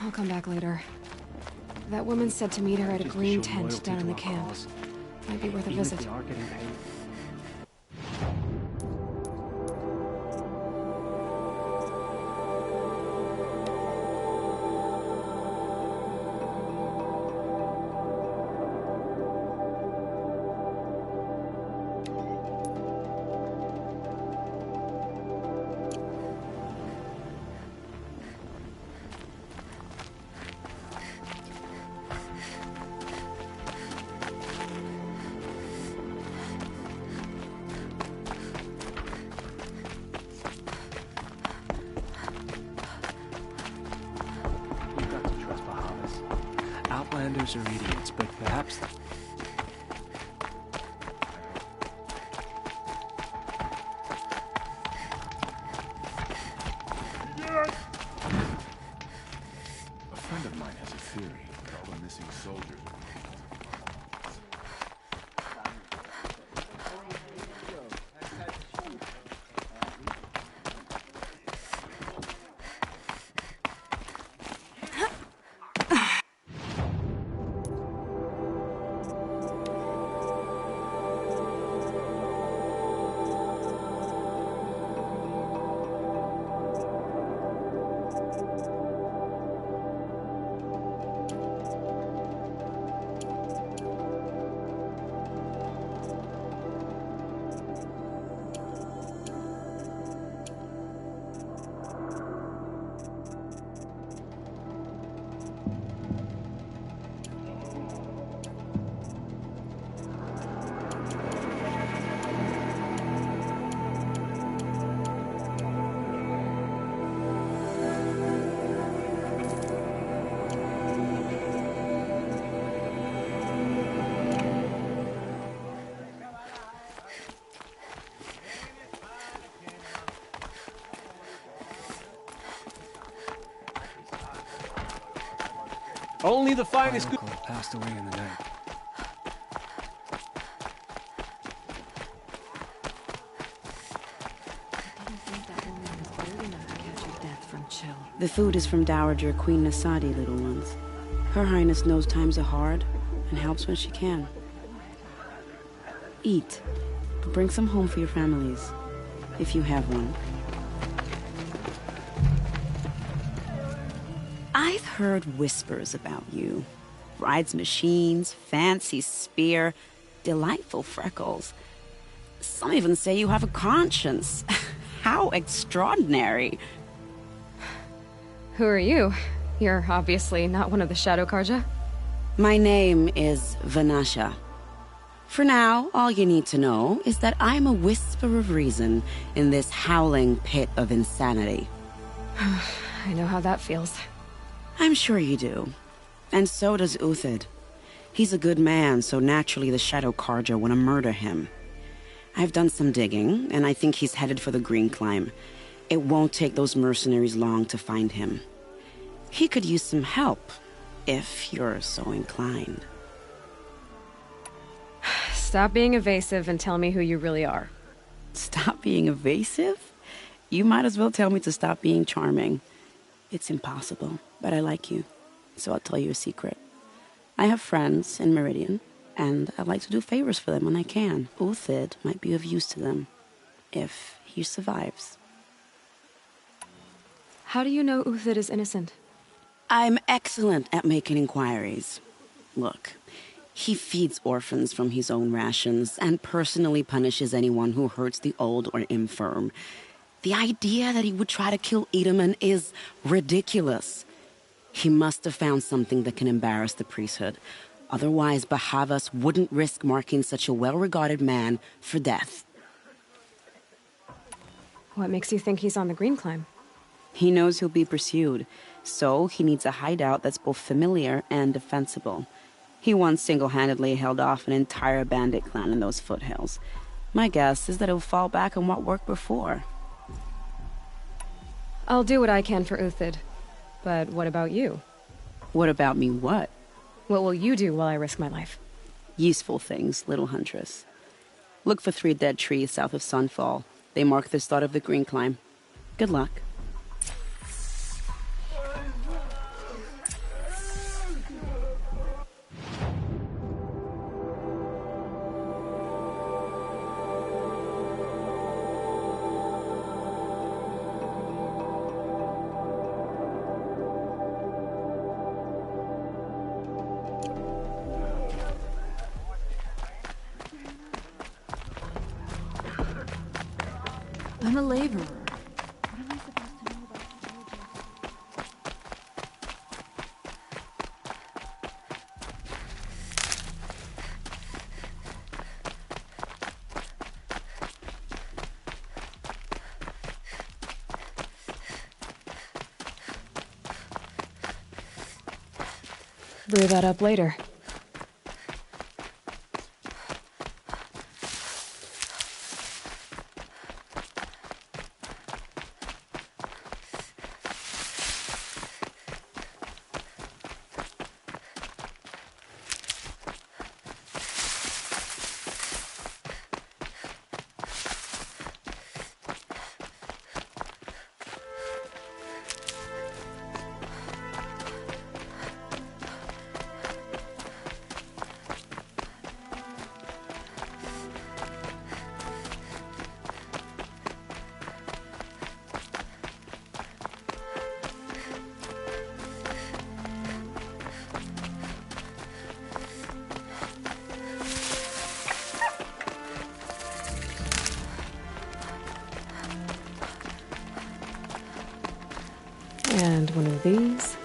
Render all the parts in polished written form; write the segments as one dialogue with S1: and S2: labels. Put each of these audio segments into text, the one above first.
S1: I'll come back later. That woman said to meet her at a green tent down in the camp. Might be worth a visit.
S2: Even if they are getting paid. Outlanders are idiots, but perhaps...
S3: A friend of mine has a theory about all the missing soldiers.
S2: Only the finest good passed away in the night.
S4: The food is from Dowager Queen Sidaddy, little ones. Her Highness knows times are hard and helps when she can. Eat, but bring some home for your families, if you have one. I've heard whispers about you. Rides machines, fancy spear, delightful freckles. Some even say you have a conscience. How extraordinary.
S1: Who are you? You're obviously not one of the Shadow Karja.
S4: My name is Vanasha. For now, all you need to know is that I'm a whisper of reason in this howling pit of insanity.
S1: I know how that feels.
S4: I'm sure you do. And so does Uthid. He's a good man, so naturally the Shadow Karja want to murder him. I've done some digging, and I think he's headed for the Green Climb. It won't take those mercenaries long to find him. He could use some help, if you're so inclined.
S1: Stop being evasive and tell me who you really are.
S4: Stop being evasive? You might as well tell me to stop being charming. It's impossible, but I like you, so I'll tell you a secret. I have friends in Meridian, and I like to do favors for them when I can. Uthid might be of use to them, if he survives.
S1: How do you know Uthid is innocent?
S4: I'm excellent at making inquiries. Look, he feeds orphans from his own rations and personally punishes anyone who hurts the old or infirm. The idea that he would try to kill Edelman is ridiculous. He must have found something that can embarrass the priesthood. Otherwise, Bahavas wouldn't risk marking such a well-regarded man for death.
S1: What makes you think he's on the Green Climb?
S4: He knows he'll be pursued, so he needs a hideout that's both familiar and defensible. He once single-handedly held off an entire bandit clan in those foothills. My guess is that he'll fall back on what worked before.
S1: I'll do what I can for Uthid. But what about you?
S4: What about me what?
S1: What will you do while I risk my life?
S4: Useful things, little huntress. Look for 3 dead trees south of Sunfall. They mark the start of the Green Climb. Good luck.
S5: I'm a laborer. What am I supposed to know about
S1: Brew that up later. And one of these.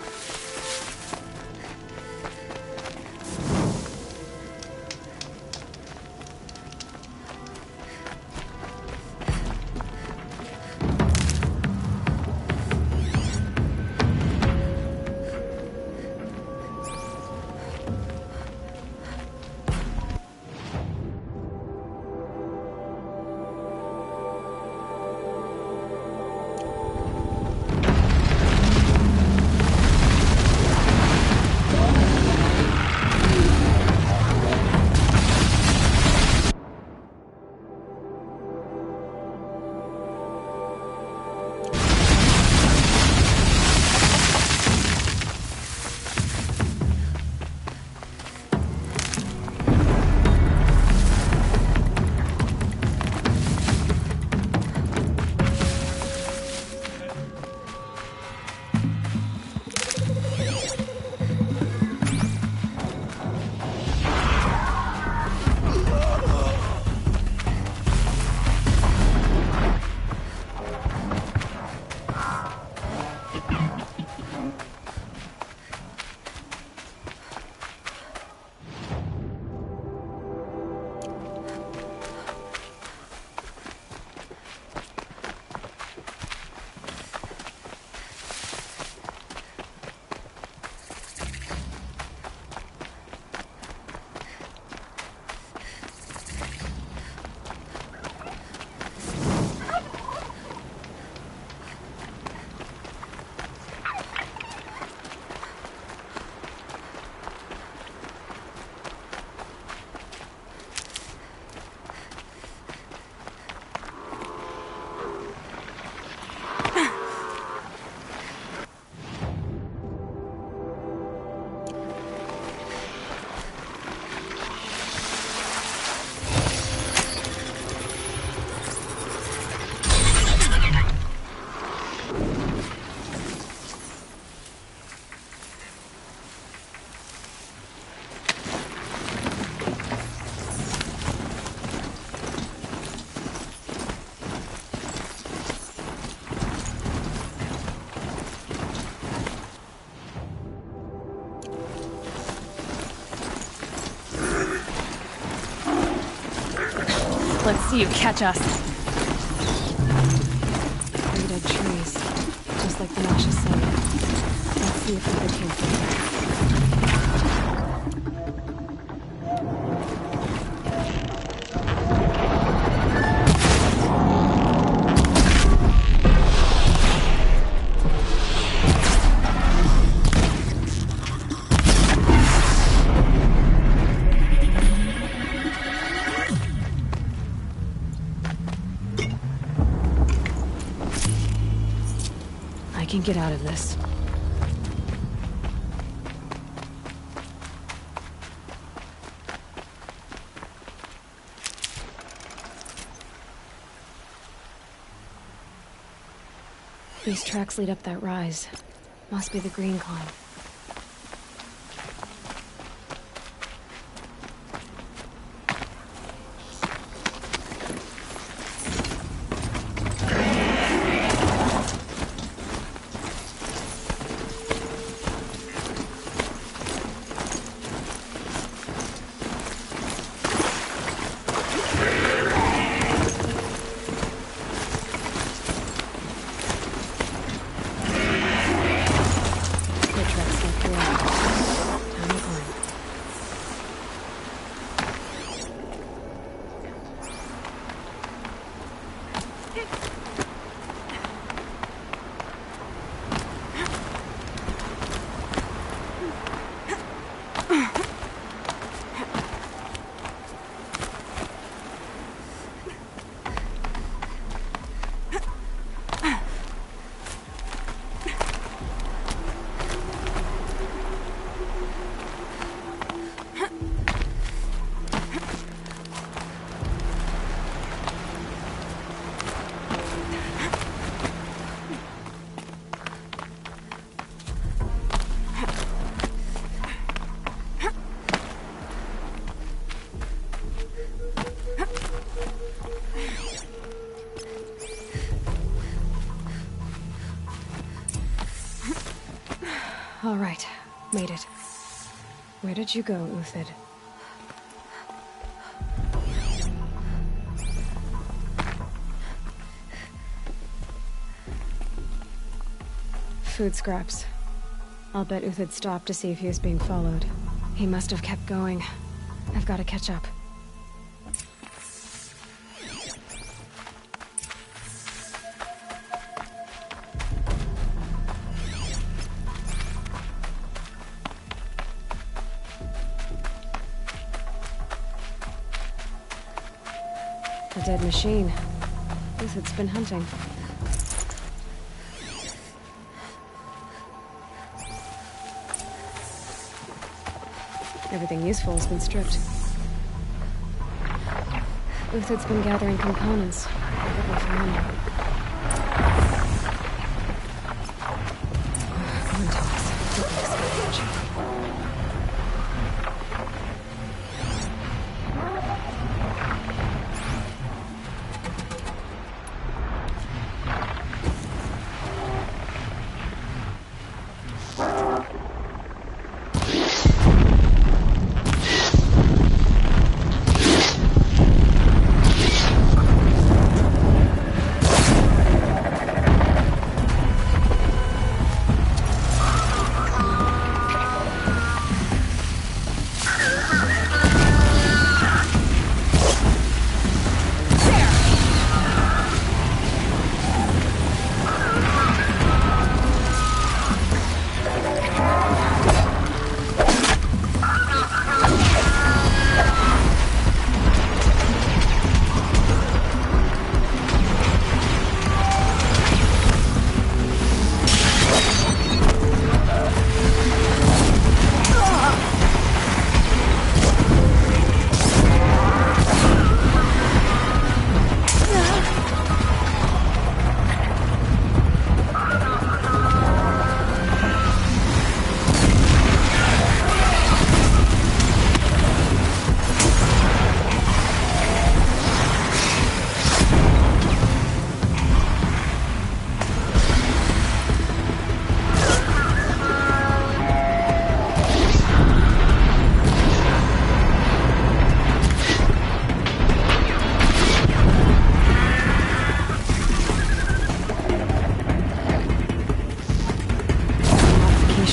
S5: Let's see you catch us.
S1: 3 dead trees, just like the Nasha said. Let's see if we came from there. I can get out of this. These tracks lead up that rise. Must be the green climb. All right. Made it. Where did you go, Uthid? Food scraps. I'll bet Uthid stopped to see if he was being followed. He must have kept going. I've got to catch up. A dead machine. Uthid's been hunting. Everything useful has been stripped. Uthid's been gathering components, probably for money. Come on, Thomas. Don't make salvage.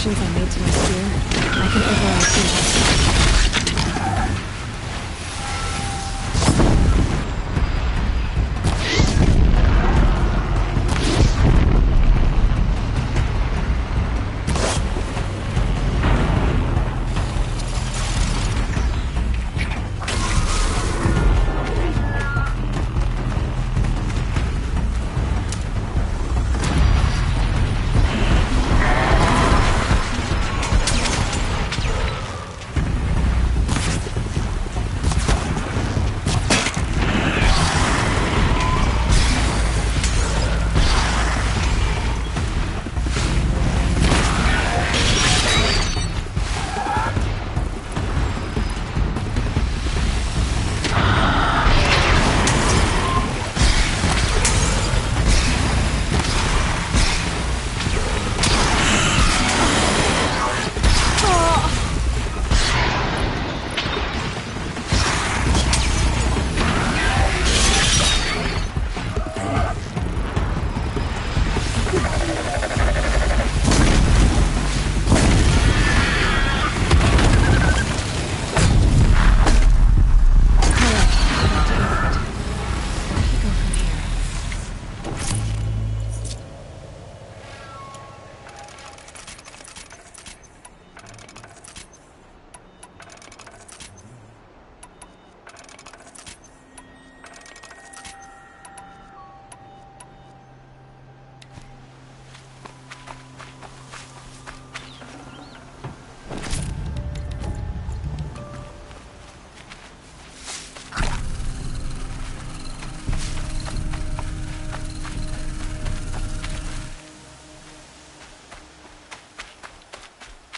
S1: I made to my spear, I can override Sidaddy.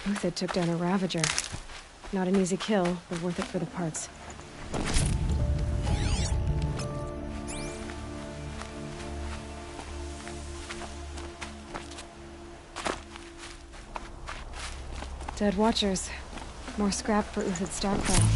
S1: Uthid took down a Ravager. Not an easy kill, but worth it for the parts. Dead Watchers. More scrap for Uthid's stockpile.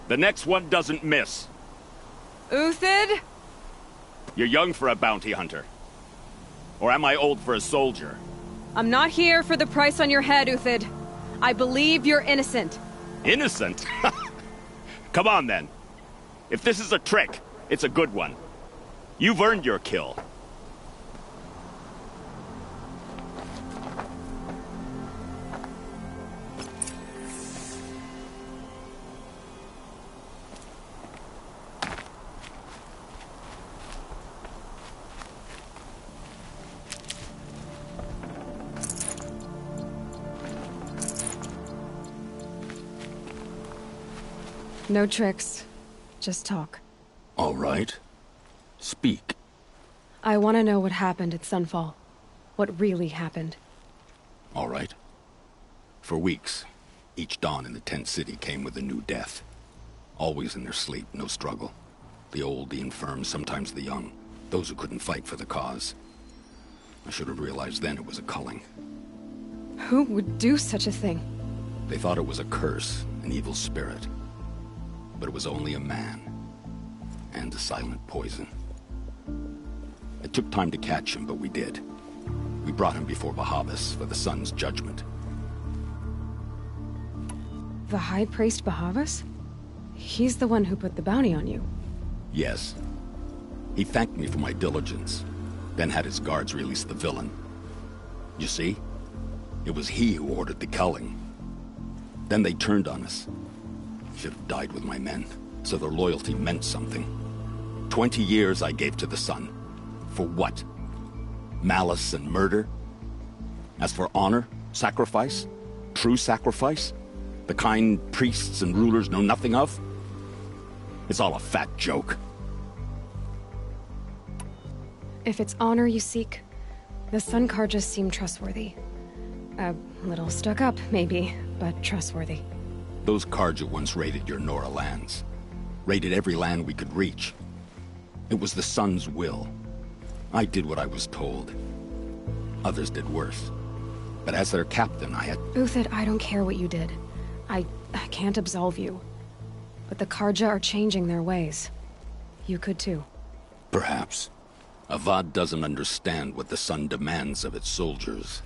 S6: The next one doesn't miss.
S1: Uthid?
S6: You're young for a bounty hunter. Or am I old for a soldier?
S1: I'm not here for the price on your head, Uthid. I believe you're innocent.
S6: Innocent? Come on, then. If this is a trick, it's a good one. You've earned your kill.
S1: No tricks. Just talk.
S3: All right. Speak.
S1: I want to know what happened at Sunfall. What really happened.
S3: All right. For weeks, each dawn in the tent city came with a new death. Always in their sleep, no struggle. The old, the infirm, sometimes the young. Those who couldn't fight for the cause. I should have realized then it was a culling.
S1: Who would do such a thing?
S3: They thought it was a curse, an evil spirit. But it was only a man. And a silent poison. It took time to catch him, but we did. We brought him before Bahavas for the sun's judgment.
S1: The High Priest Bahavas? He's the one who put the bounty on you.
S3: Yes. He thanked me for my diligence, then had his guards release the villain. You see? It was he who ordered the culling. Then they turned on us. Should have died with my men, so their loyalty meant something. 20 years I gave to the sun. For what? Malice and murder? As for honor, sacrifice, true sacrifice, the kind priests and rulers know nothing of? It's all a fat joke.
S1: If it's honor you seek, the Sun Karjas seem trustworthy. A little stuck up, maybe, but trustworthy.
S3: Those Karja once raided your Nora lands. Raided every land we could reach. It was the Sun's will. I did what I was told. Others did worse. But as their captain, I had...
S1: Uthid, I don't care what you did. I can't absolve you. But the Karja are changing their ways. You could too.
S3: Perhaps. Avad doesn't understand what the Sun demands of its soldiers.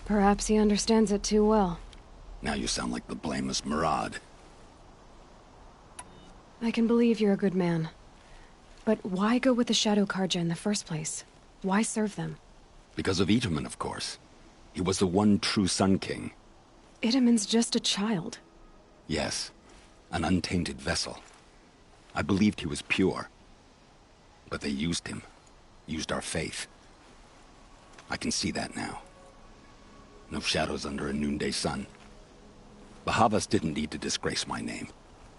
S1: Perhaps he understands it too well.
S3: Now you sound like the blameless Murad.
S1: I can believe you're a good man. But why go with the Shadow Karja in the first place? Why serve them?
S3: Because of Itaman, of course. He was the one true Sun King.
S1: Itaman's just a child.
S3: Yes. An untainted vessel. I believed he was pure. But they used him. Used our faith. I can see that now. No shadows under a noonday sun. Bahavas didn't need to disgrace my name.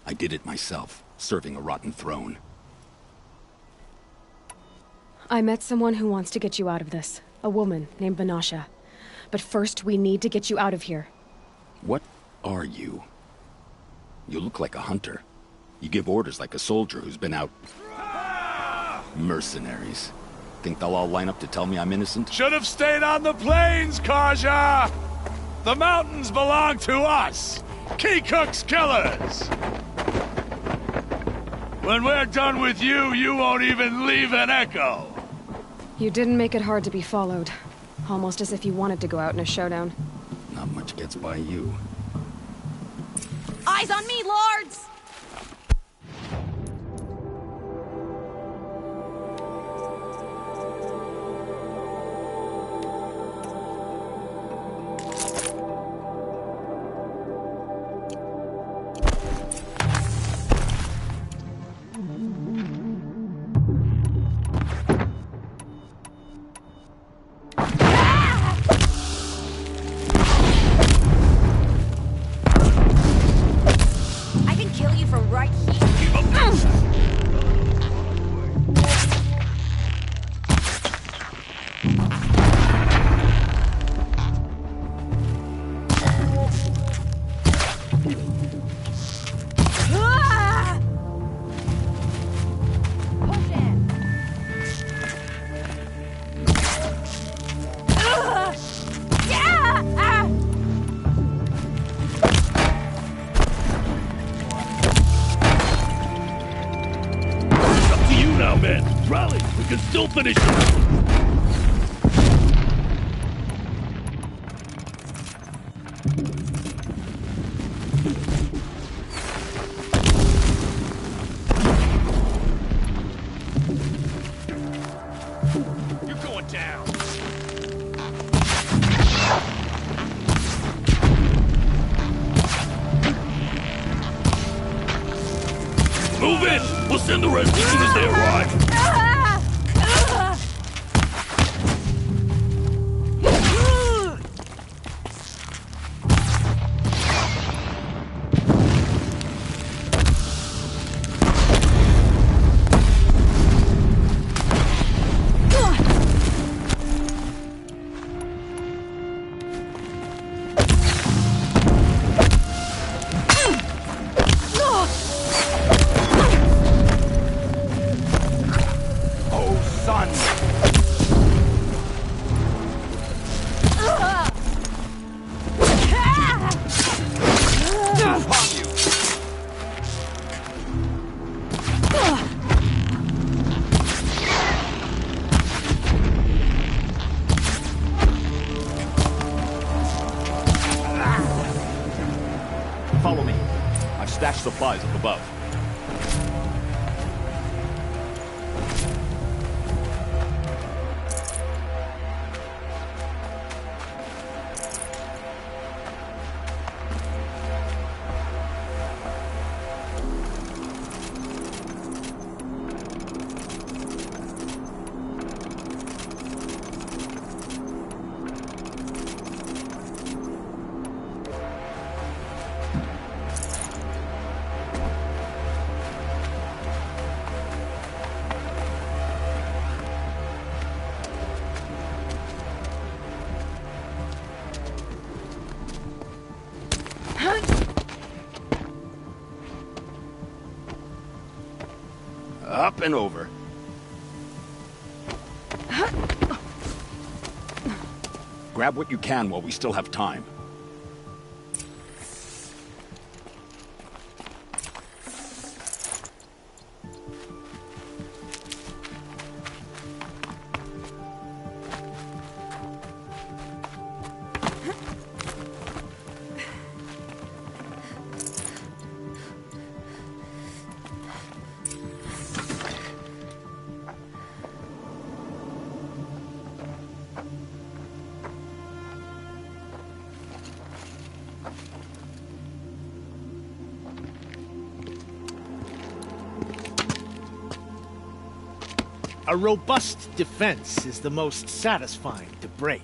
S3: I did it myself, serving a rotten throne.
S1: I met someone who wants to get you out of this. A woman named Vanasha. But first, we need to get you out of here.
S3: What are you? You look like a hunter. You give orders like a soldier who's been out... Mercenaries. Think they'll all line up to tell me I'm innocent?
S2: Should have stayed on the plains, Karja! The mountains belong to us! Keycook's killers! When we're done with you, you won't even leave an echo!
S1: You didn't make it hard to be followed. Almost as if you wanted to go out in a showdown.
S3: Not much gets by you.
S5: Eyes on me, lords!
S2: men. Rally. We can still finish the round.
S6: You're going down.
S2: Move in! We'll send the rest as soon as they arrive.
S6: Follow me. I've stashed supplies up above.
S3: Up and over. Grab what you can while we still have time.
S7: A robust defense is the most satisfying to break.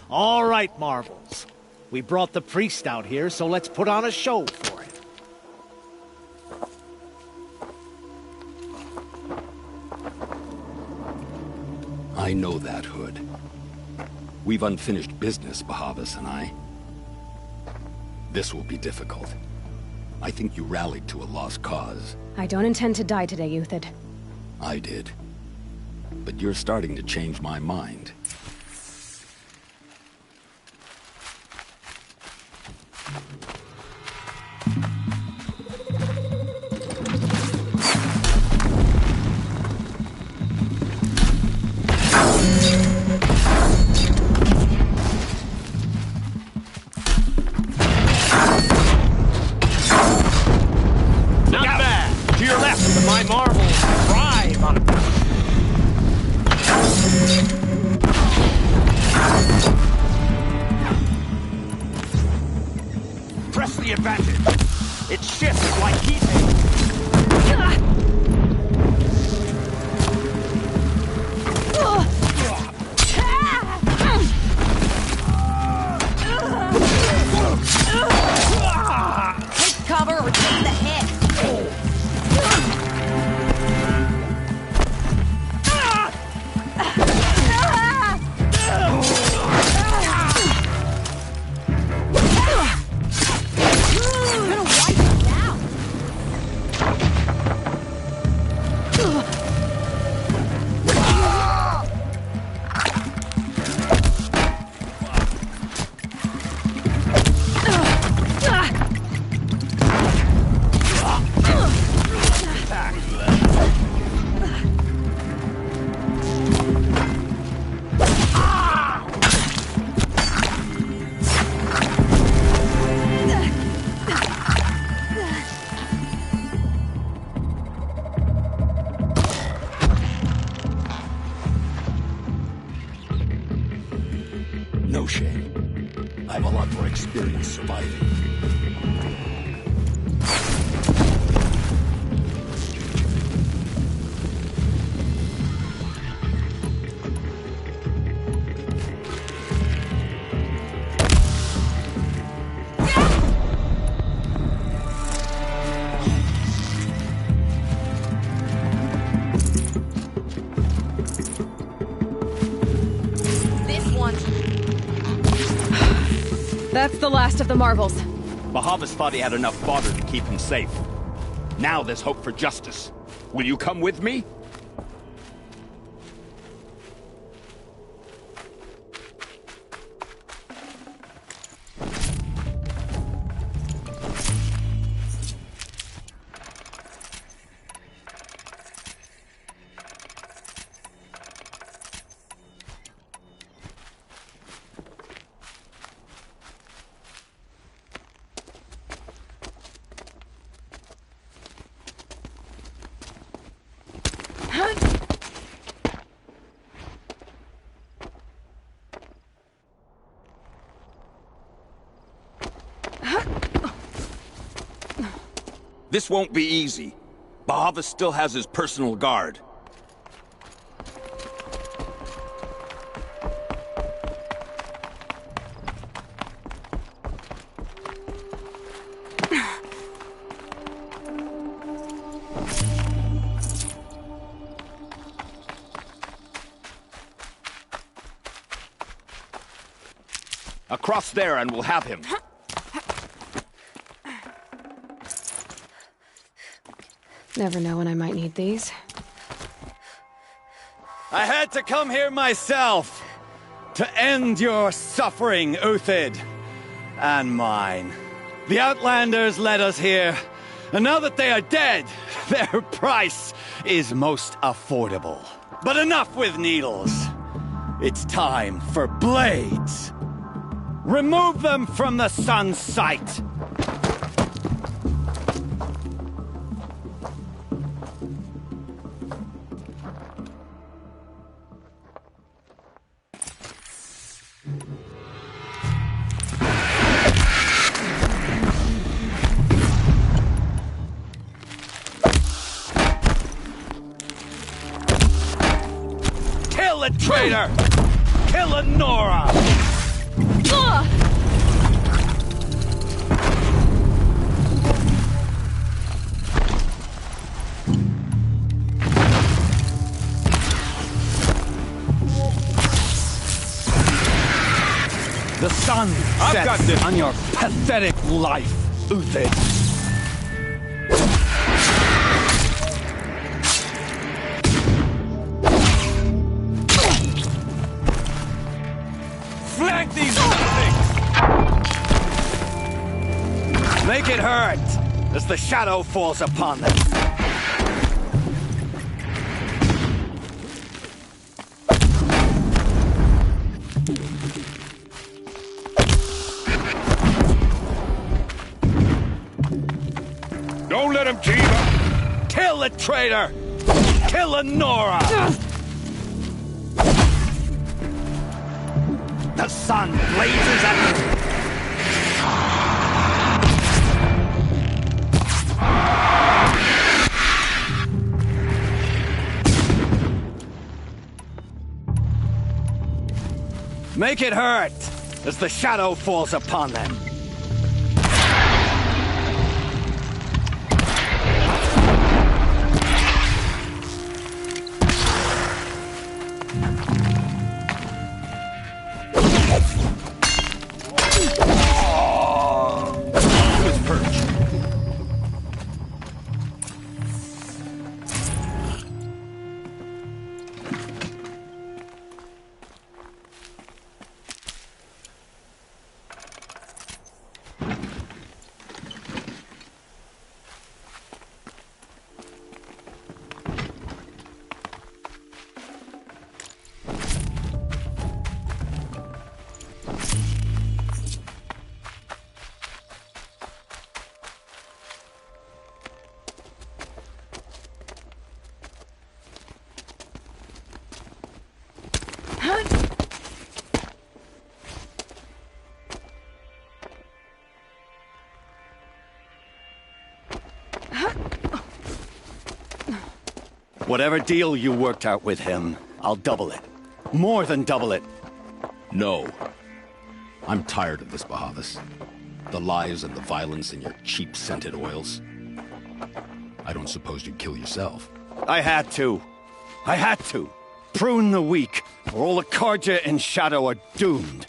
S7: All right, Marbles. We brought the priest out here, so let's put on a show for him.
S3: I know that, Hood. We've unfinished business, Bahavas and I. This will be difficult. I think you rallied to a lost cause.
S1: I don't intend to die today, Euthyd.
S3: I did. But you're starting to change my mind.
S7: Not bad. To your left, my Marbles thrive on it.
S6: Press the advantage. It shifts like heat.
S4: Take cover or take the hit.
S3: experience surviving.
S1: That's the last of the marbles.
S6: Bahavas thought he had enough fodder to keep him safe. Now there's hope for justice. Will you come with me? This won't be easy. Bahava still has his personal guard. Across there and we'll have him.
S1: Never know when I might need these.
S8: I had to come here myself to end your suffering, Uthid, and mine. The Outlanders led us here, and now that they are dead, their price is most affordable. But enough with needles. It's time for blades. Remove them from the sun's sight. Kill the traitor! Kill Nora! The sun sets on your pathetic life, Uthid. Flank these things! Make it hurt as the shadow falls upon them.
S2: Don't let him keep up.
S8: Kill the traitor! Kill Nora! The sun blazes at you! Make it hurt as the shadow falls upon them. Whatever deal you worked out with him, I'll double it. More than double it.
S3: No. I'm tired of this, Bahavas. The lies and the violence and your cheap scented oils. I don't suppose you'd kill yourself.
S8: I had to. I had to. Prune the weak, or all the Karja in Shadow are doomed.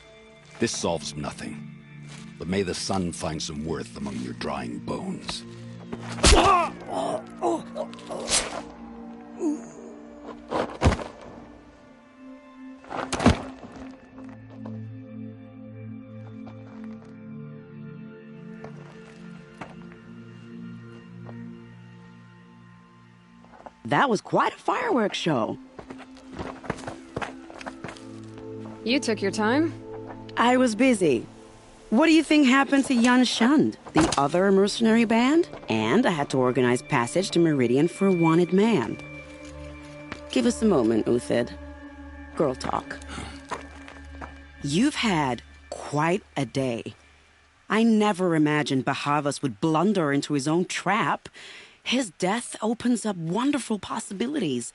S3: This solves nothing. But may the sun find some worth among your drying bones.
S4: That was quite a fireworks show.
S1: You took your time?
S4: I was busy. What do you think happened to Yan Shund, the other mercenary band? And I had to organize passage to Meridian for a wanted man. Give us a moment, Uthid. Girl talk. You've had quite a day. I never imagined Bahavas would blunder into his own trap. His death opens up wonderful possibilities.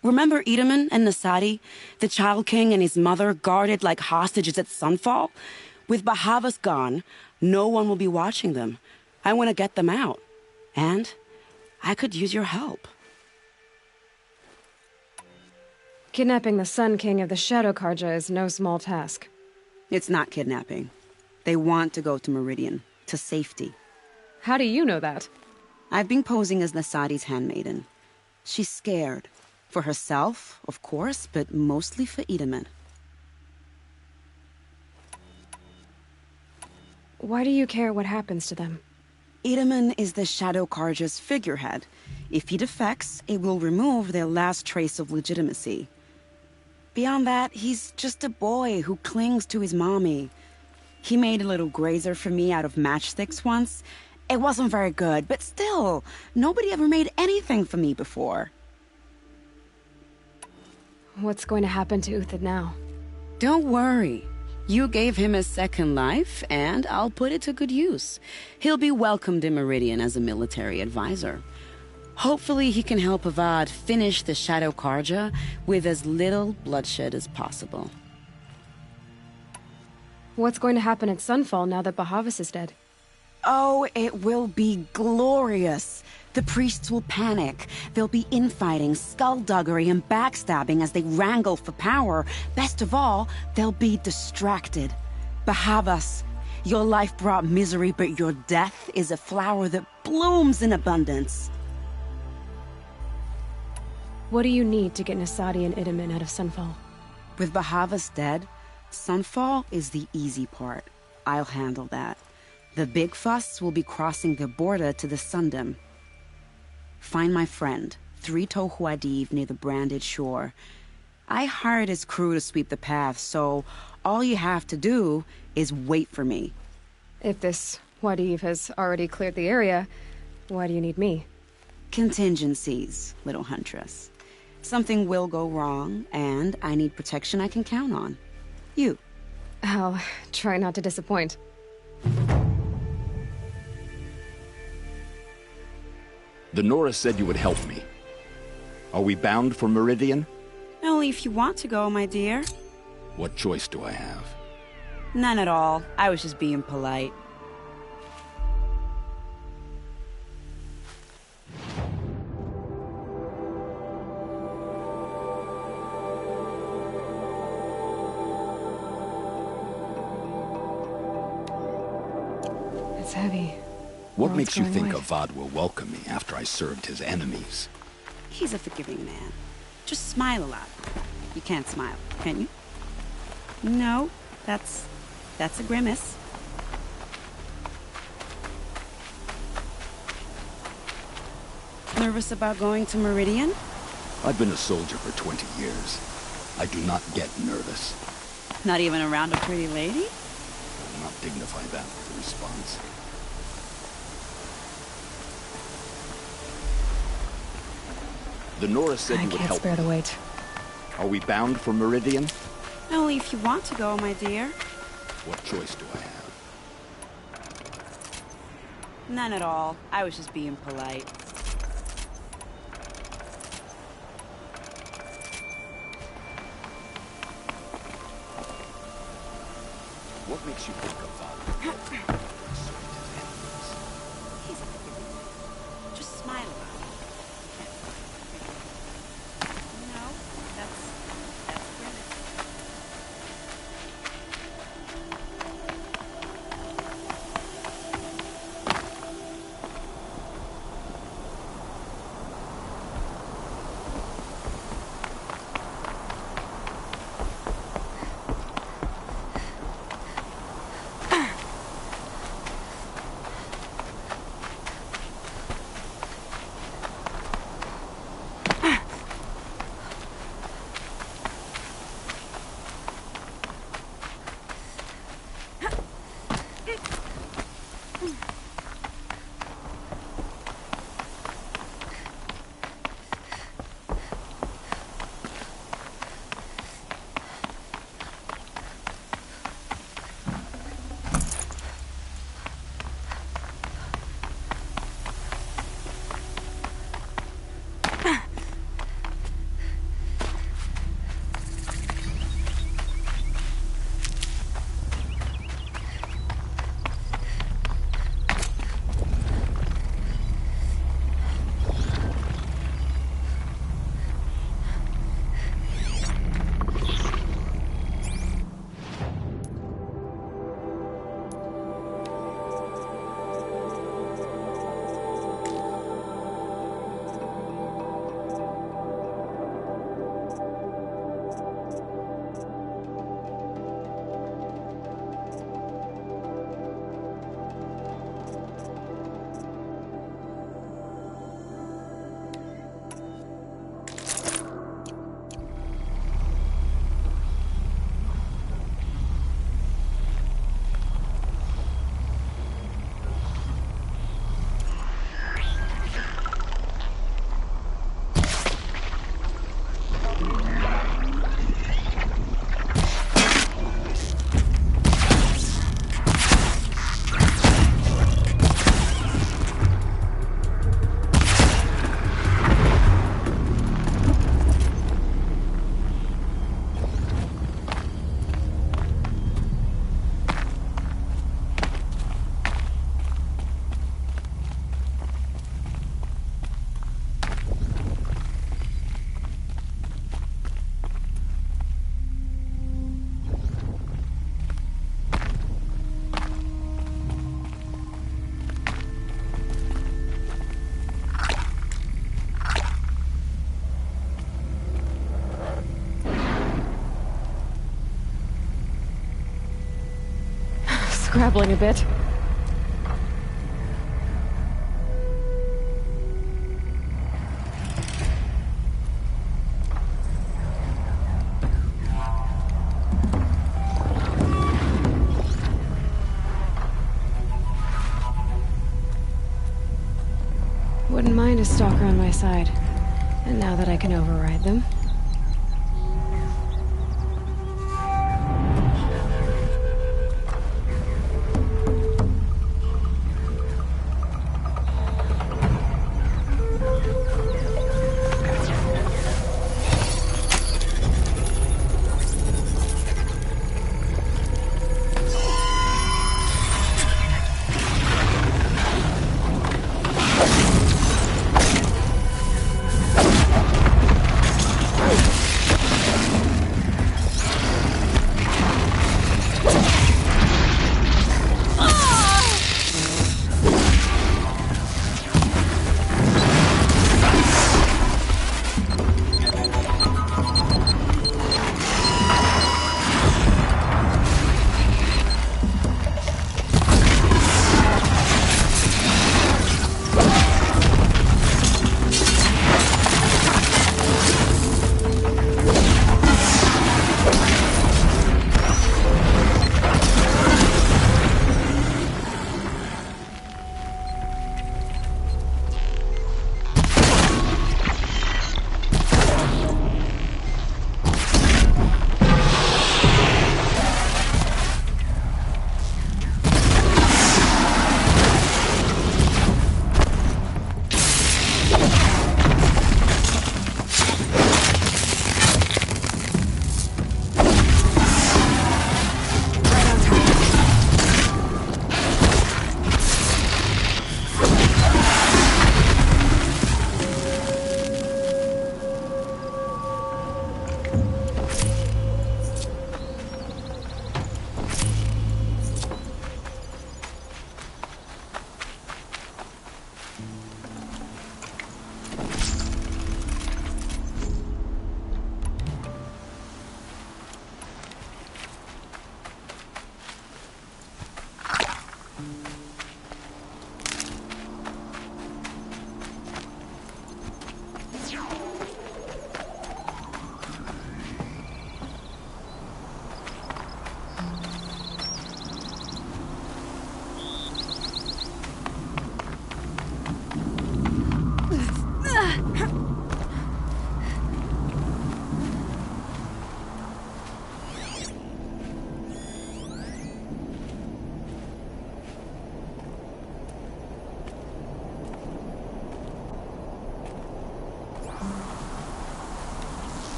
S4: Remember Edaman and Nasadi, the Child King and his mother guarded like hostages at Sunfall? With Bahavas gone, no one will be watching them. I want to get them out. And I could use your help.
S1: Kidnapping the Sun King of the Shadow Karja is no small task.
S4: It's not kidnapping. They want to go to Meridian, to safety.
S1: How do you know that?
S4: I've been posing as Nasadi's handmaiden. She's scared. For herself, of course, but mostly for Edaman.
S1: Why do you care what happens to them?
S4: Edaman is the Shadow Karja's figurehead. If he defects, it will remove their last trace of legitimacy. Beyond that, he's just a boy who clings to his mommy. He made a little grazer for me out of matchsticks once. It wasn't very good, but still, nobody ever made anything for me before.
S1: What's going to happen to Uthid now?
S4: Don't worry. You gave him a second life, and I'll put it to good use. He'll be welcomed in Meridian as a military advisor. Hopefully he can help Avad finish the Shadow Karja with as little bloodshed as possible.
S1: What's going to happen at Sunfall now that Bahavas is dead?
S4: Oh, it will be glorious. The priests will panic. There'll be infighting, skullduggery, and backstabbing as they wrangle for power. Best of all, they'll be distracted. Bahavas, your life brought misery, but your death is a flower that blooms in abundance.
S1: What do you need to get Nasadi and Edaman out of Sunfall?
S4: With Bahavas dead, Sunfall is the easy part. I'll handle that. The big fuss will be crossing the border to the Sundom. Find my friend, 3 Tohuadiv near the branded shore. I hired his crew to sweep the path, so all you have to do is wait for me.
S1: If this Wadiv has already cleared the area, why do you need me?
S4: Contingencies, little huntress. Something will go wrong, and I need protection I can count on. You.
S1: I'll try not to disappoint.
S3: The Nora said you would help me. Are we bound for Meridian?
S4: Only if you want to go, my dear.
S3: What choice do I have?
S4: None at all. I was just being polite.
S1: It's heavy.
S3: What
S1: World's
S3: makes you
S1: going
S3: think
S1: white.
S3: Avad will welcome me after I served his enemies?
S4: He's a forgiving man. Just smile a lot. You can't smile, can you? No, that's a grimace. Nervous about going to Meridian?
S3: I've been a soldier for 20 years. I do not get nervous.
S4: Not even around a pretty lady?
S3: I will not dignify that with a response. The Nora said
S1: I
S3: you would
S1: can't
S3: help
S1: spare
S3: me.
S1: the wait.
S3: Are we bound for Meridian?
S4: Only if you want to go, my dear.
S3: What choice do I have?
S4: None at all. I was just being polite.
S8: What makes you think of
S4: He's just smile about it. No, that's Grimace.
S1: Scrabbling a bit. Wouldn't mind a stalker on my side. And now that I can override them.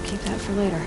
S1: Keep that for later.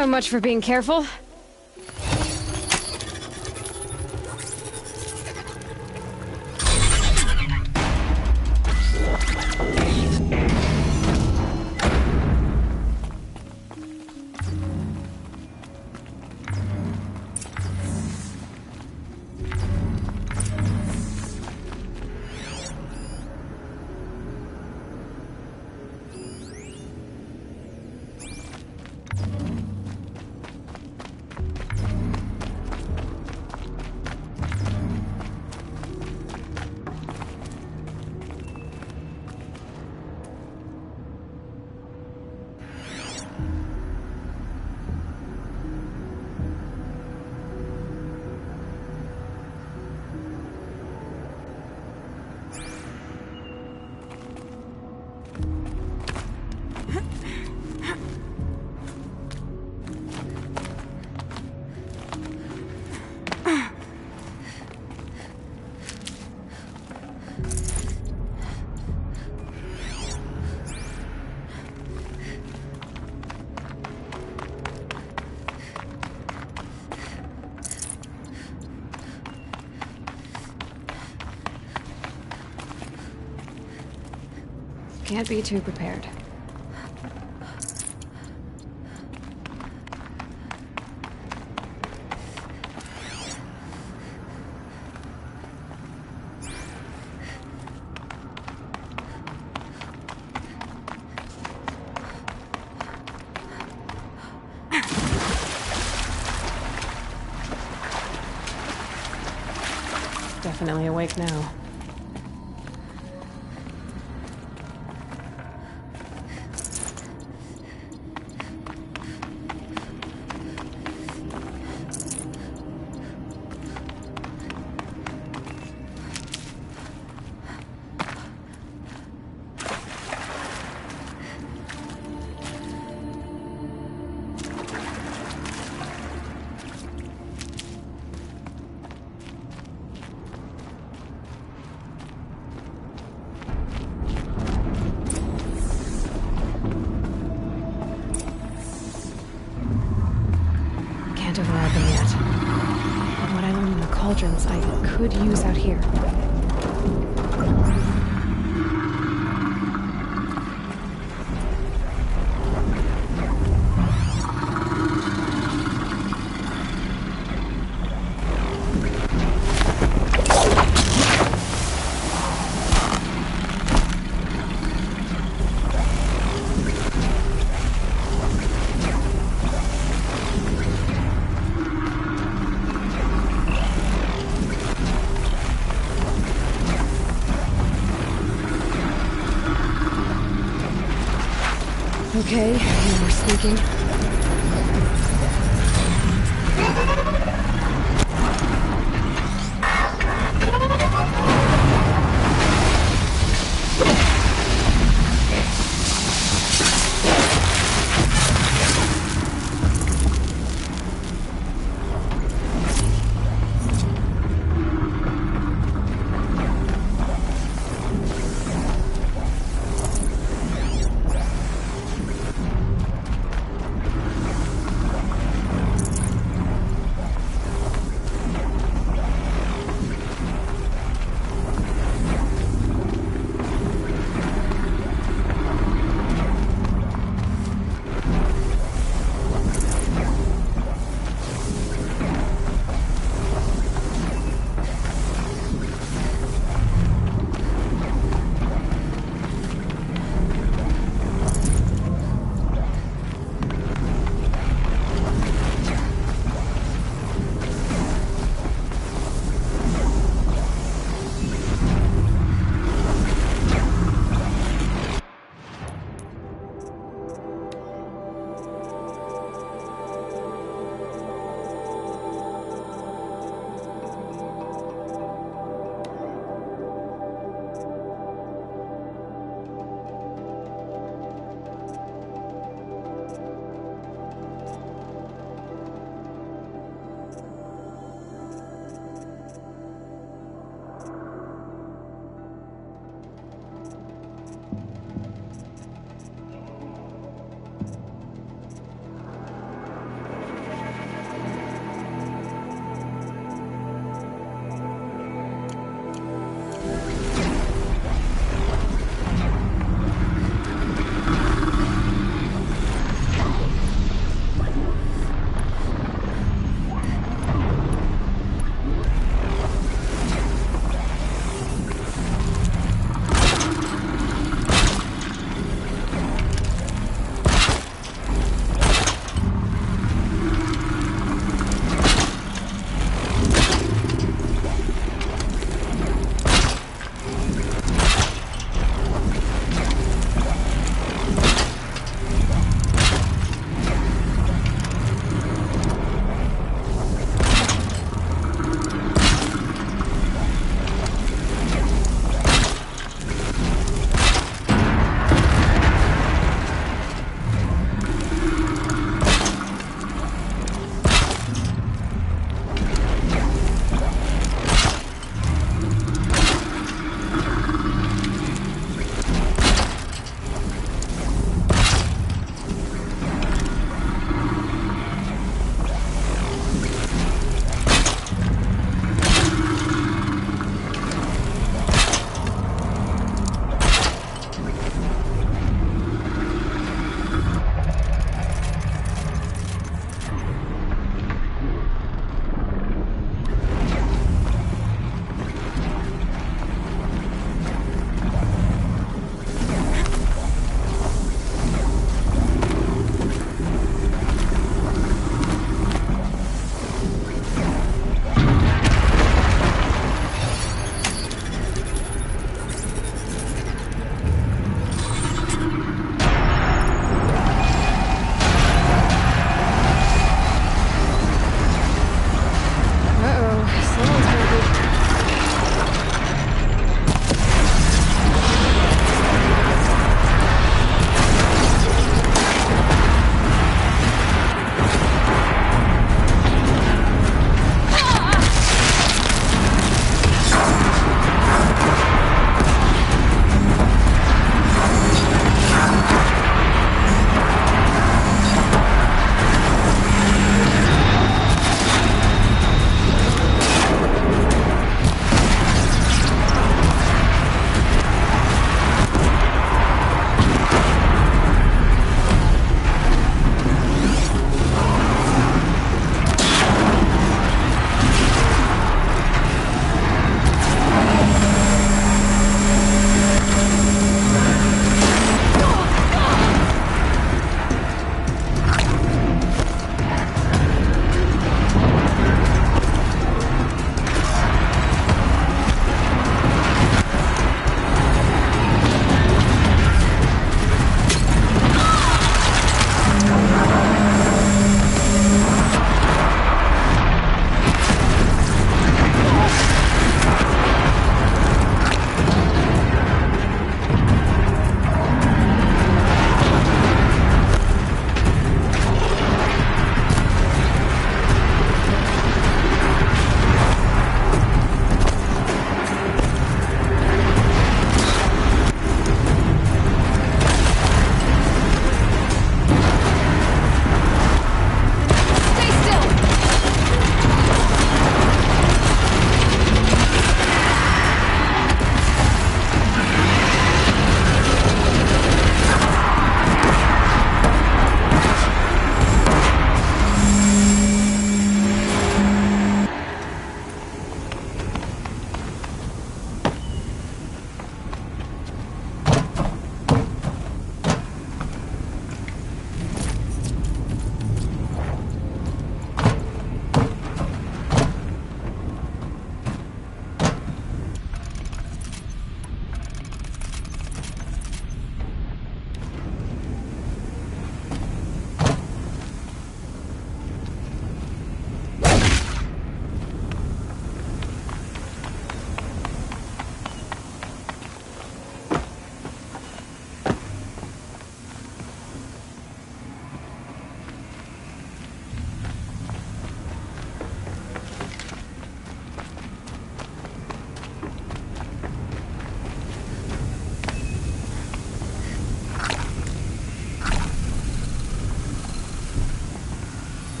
S1: So much for being careful. Can't be too prepared. Definitely awake now. cauldrons I could use out here. Okay, no more sneaking.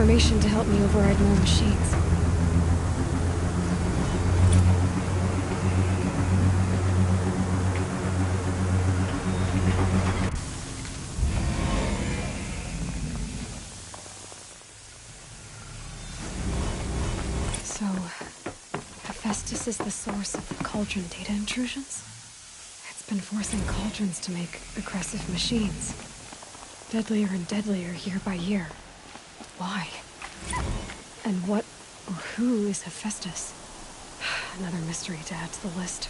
S1: information to help me override more machines. So, Hephaestus is the source of the cauldron data intrusions? It's been forcing cauldrons to make aggressive machines. Deadlier and deadlier year by year. Why? And what or who is Hephaestus? Another mystery to add to the list.